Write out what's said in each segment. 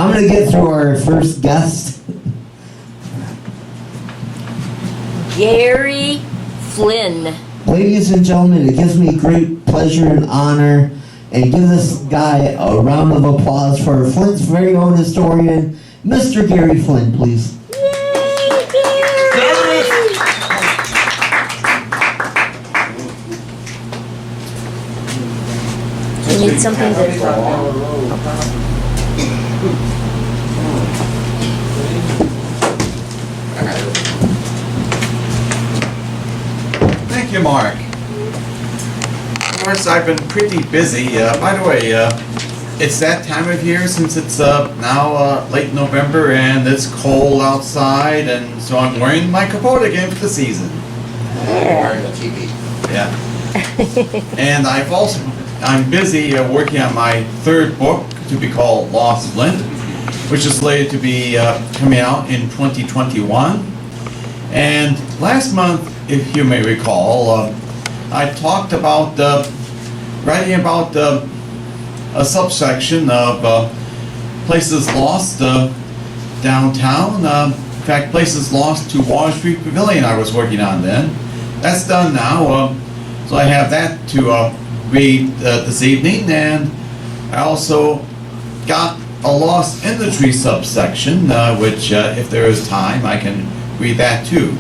I'm gonna get through our first guest. Gary Flinn. Ladies and gentlemen, it gives me great pleasure and honor, and give this guy a round of applause for Flint's very own historian, Mr. Gary Flinn, please. Yay, Gary! You need something to... Thank you, Mark. Of course, I've been pretty busy. By the way, it's that time of year since it's now late November and it's cold outside, and so I'm wearing my capote again for the season. Wearing the TV. Yeah. And I'm busy working on my third book, to be called Lost Flint, which is slated to be coming out in 2021. And last month, if you may recall, I talked about writing about a subsection of places lost downtown. In fact, places lost to Water Street Pavilion I was working on then. That's done now, so I have that to read this evening, and I also got a Lost in the Tree subsection, which if there is time I can read that too.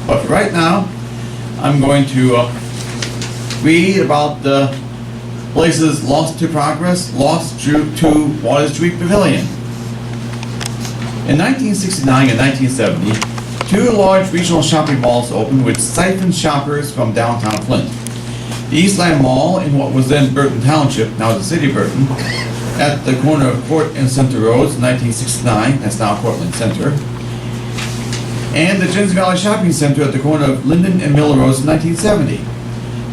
But for right now, I'm going to read about the places lost to progress, lost to Water Street Pavilion. In 1969 and 1970, two large regional shopping malls opened which siphoned shoppers from downtown Flint. The Eastland Mall in what was then Burton Township, now the city of Burton, at the corner of Court and Center Roads, 1969, that's now Cortland Center, and the Genesee Valley Shopping Center at the corner of Linden and Mill Roads in 1970.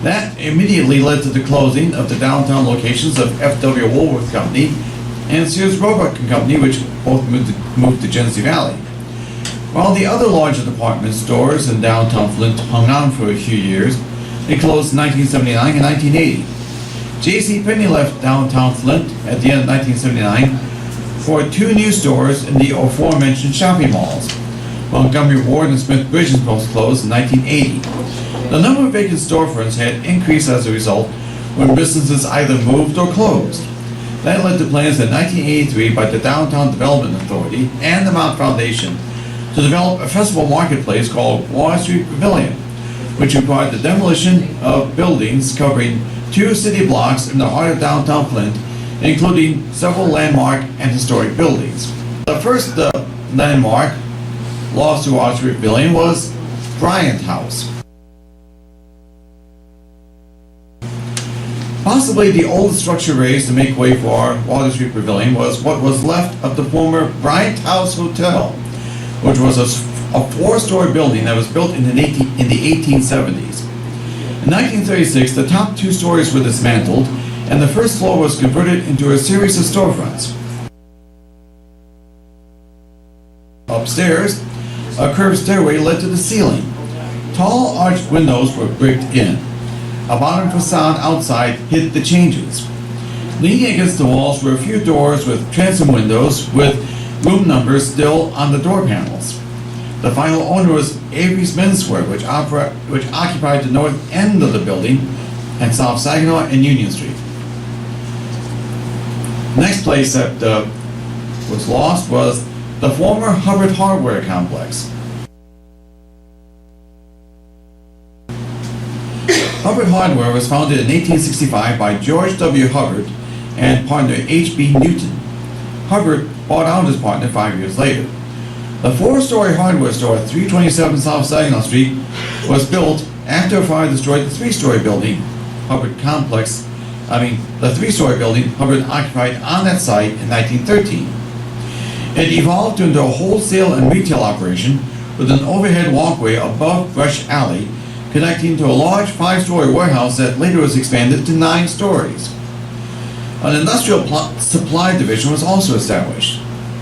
That immediately led to the closing of the downtown locations of F.W. Woolworth Company and Sears Roebuck and Company, which both moved to Genesee Valley. While the other larger department stores in downtown Flint hung on for a few years, they closed in 1979 and 1980. JCPenney left downtown Flint at the end of 1979 for two new stores in the aforementioned shopping malls. Montgomery Ward and Smith Bridgman both closed in 1980. The number of vacant storefronts had increased as a result when businesses either moved or closed. That led to plans in 1983 by the Downtown Development Authority and the Mount Foundation to develop a festival marketplace called Water Street Pavilion, which required the demolition of buildings covering two city blocks in the heart of downtown Flint, including several landmark and historic buildings. The first landmark lost to Water Street Pavilion was Bryant House. Possibly the oldest structure raised to make way for Water Street Pavilion was what was left of the former Bryant House Hotel, which was a four-story building that was built in the 1870s. In 1936, the top two stories were dismantled, and the first floor was converted into a series of storefronts. Upstairs, a curved stairway led to the ceiling. Tall arched windows were bricked in. A modern facade outside hid the changes. Leaning against the walls were a few doors with transom windows with room numbers still on the door panels. The final owner was Avery Smiths, which occupied the north end of the building and South Saginaw and Union Street. The next place that was lost was the former Hubbard Hardware Complex. Hubbard Hardware was founded in 1865 by George W. Hubbard and partner H.B. Newton. Hubbard bought out his partner 5 years later. The four-story hardware store at 327 South Saginaw Street was built after a fire destroyed the three-story building the three-story building Hubbard occupied on that site in 1913. It evolved into a wholesale and retail operation with an overhead walkway above Brush Alley connecting to a large five-story warehouse that later was expanded to 9 stories. An industrial supply division was also established.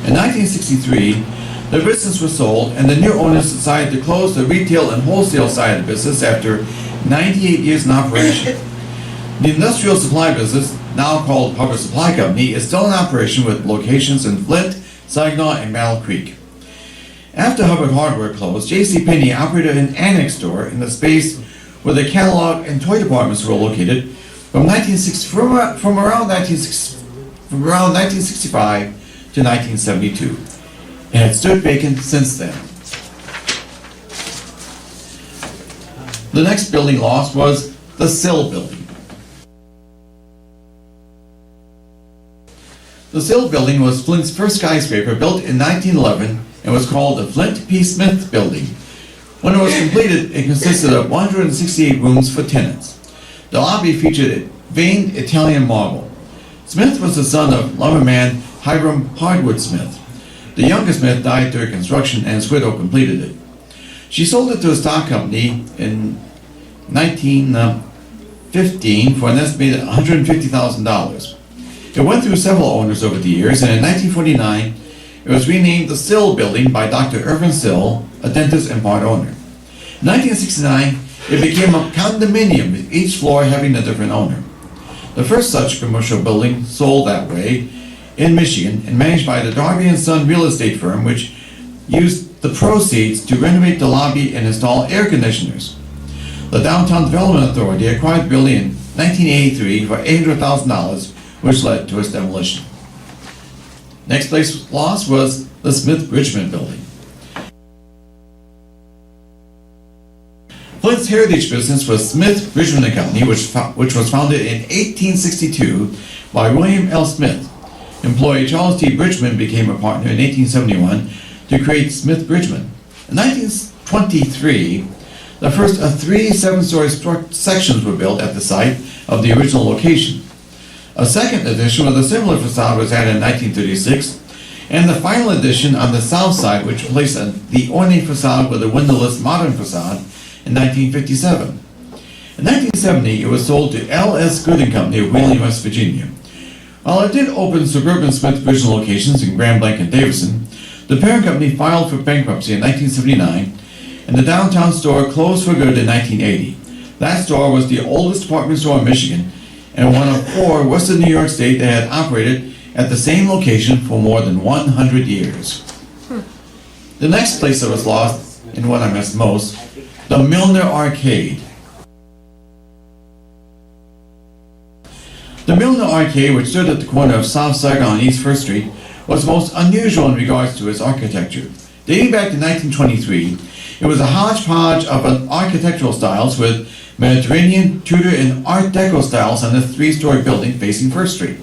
In 1963, the business was sold and the new owners decided to close the retail and wholesale side of the business after 98 years in operation. The industrial supply business, now called Hubbard Supply Company, is still in operation with locations in Flint, Saginaw, and Battle Creek. After Hubbard Hardware closed, JCPenney operated an annex store in the space where the catalog and toy departments were located from around 1965 to 1972. It had stood vacant since then. The next building lost was the SIL Building. The SIL Building was Flint's first skyscraper, built in 1911, and was called the Flint P. Smith Building. When it was completed, it consisted of 168 rooms for tenants. The lobby featured veined Italian marble. Smith was the son of lumberman Hiram Hardwood Smith. The younger Smith died during construction, and his widow completed it. She sold it to a stock company in 1915 for an estimated $150,000. It went through several owners over the years, and in 1949, it was renamed the SIL Building by Dr. Irvin SIL, a dentist and part owner. In 1969, it became a condominium, with each floor having a different owner. The first such commercial building sold that way in Michigan and managed by the Darby & Son real estate firm, which used the proceeds to renovate the lobby and install air conditioners. The Downtown Development Authority acquired the building in 1983 for $800,000, which led to its demolition. Next place lost was the Smith Bridgman Building. Flint's heritage business was Smith Bridgman & Company, which was founded in 1862 by William L. Smith. Employee Charles T. Bridgman became a partner in 1871 to create Smith Bridgman. In 1923, the first of 3 7-story sections were built at the site of the original location. A second addition with a similar facade was added in 1936, and the final addition on the south side, which replaced the ornate facade with a windowless modern facade, in 1957. In 1970, it was sold to L.S. Good & Company of Wheeling, West Virginia. While it did open suburban Smith Bridgman locations in Grand Blanc and Davison, the parent company filed for bankruptcy in 1979, and the downtown store closed for good in 1980. That store was the oldest department store in Michigan, and one of 4 western New York State that had operated at the same location for more than 100 years. The next place that was lost, and what I missed most, the Milner Arcade. The Milner Arcade, which stood at the corner of South Saginaw and East First Street, was most unusual in regards to its architecture. Dating back to 1923, it was a hodgepodge of architectural styles with Mediterranean, Tudor, and Art Deco styles on the 3-story building facing First Street.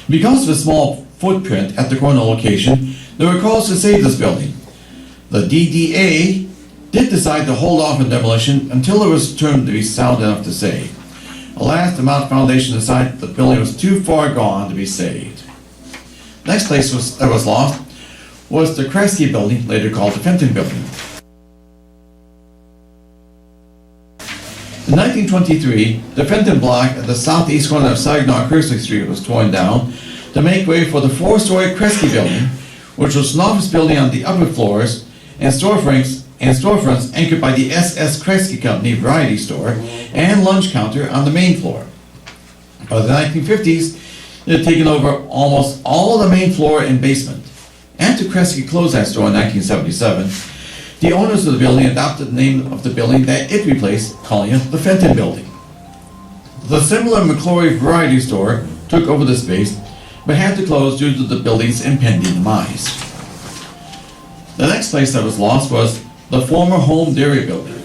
Because of the small footprint at the corner location, there were calls to save this building. The DDA did decide to hold off on demolition until it was determined to be sound enough to save. Alas, the Mount Foundation decided the building was too far gone to be saved. Next place that was lost was the Kresge Building, later called the Fenton Building. In 1923, the Fenton block at the southeast corner of Saginaw Chrysler Street was torn down to make way for the 4-story Kresge Building, which was an office building on the upper floors and storefronts anchored by the S.S. Kresge Company variety store and lunch counter on the main floor. By the 1950s, it had taken over almost all the main floor and basement. After Kresge closed that store in 1977, the owners of the building adopted the name of the building that it replaced, calling it the Fenton Building. The similar McClory variety store took over the space, but had to close due to the building's impending demise. The next place that was lost was the former Home Dairy Building.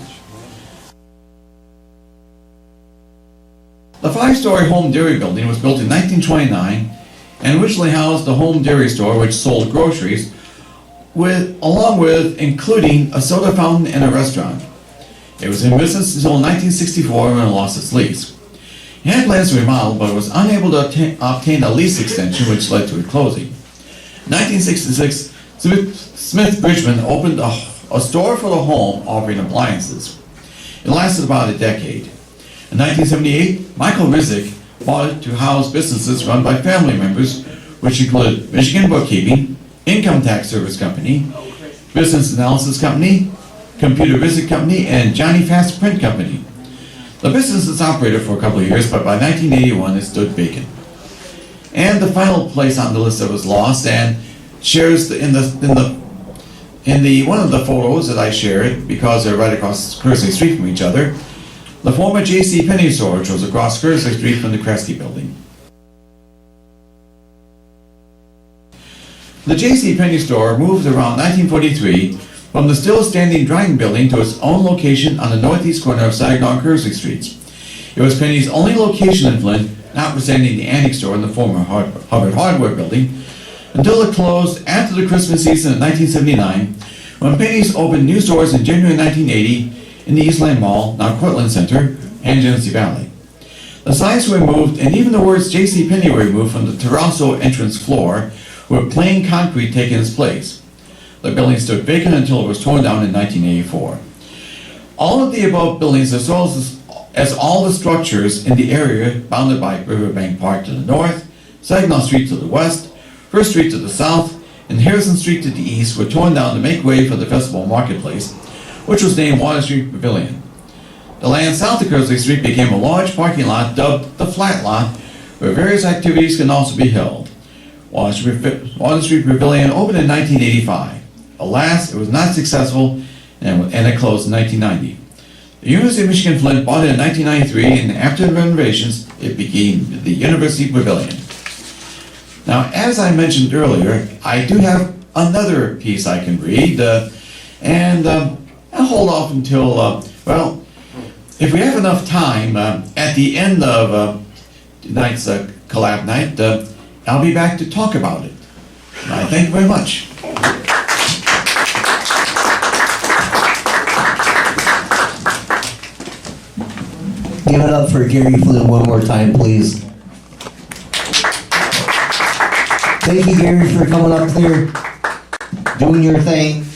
The 5-story Home Dairy Building was built in 1929 and originally housed the Home Dairy Store, which sold groceries, including a soda fountain and a restaurant. It was in business until 1964 when it lost its lease. It had plans to remodel, but was unable to obtain a lease extension, which led to it closing. In 1966, Smith Bridgman opened a store for the home offering appliances. It lasted about a decade. In 1978, Michael Rizek bought it to house businesses run by family members, which included Michigan Bookkeeping, Income Tax Service Company, Business Analysis Company, Computer Visit Company, and Johnny Fast Print Company. The businesses operated for a couple of years, but by 1981 it stood vacant. And the final place on the list that was lost, and shares in the one of the photos that I shared, because they're right across Chrysler Street from each other, the former JCPenney store, which was across Chrysler Street from the University Building. The JCPenney store moved around 1943 from the still standing Bryant building to its own location on the northeast corner of Saginaw and Chrysler Streets. It was Penny's only location in Flint, notwithstanding the antique store in the former Hubbard Hardware building, until it closed after the Christmas season of 1979, when Penny's opened new stores in January 1980 in the Eastland Mall, now Cortland Center, and Genesee Valley. The signs were removed, and even the words JCPenney were removed from the terrazzo entrance floor, with plain concrete taking its place. The building stood vacant until it was torn down in 1984. All of the above buildings, as well as all the structures in the area bounded by Riverbank Park to the north, Saginaw Street to the west, First Street to the south, and Harrison Street to the east, were torn down to make way for the festival marketplace, which was named Water Street Pavilion. The land south of Chrysler Street became a large parking lot dubbed the Flat Lot, where various activities can also be held. Water Street Pavilion opened in 1985. Alas, it was not successful, and it closed in 1990. The University of Michigan Flint bought it in 1993, and after the renovations, it became the University Pavilion. Now, as I mentioned earlier, I do have another piece I can read, and I'll hold off until, well, if we have enough time, at the end of tonight's collab night, I'll be back to talk about it. Thank you very much. Give it up for Gary Flynn one more time, please. Thank you, Gary, for coming up there, doing your thing.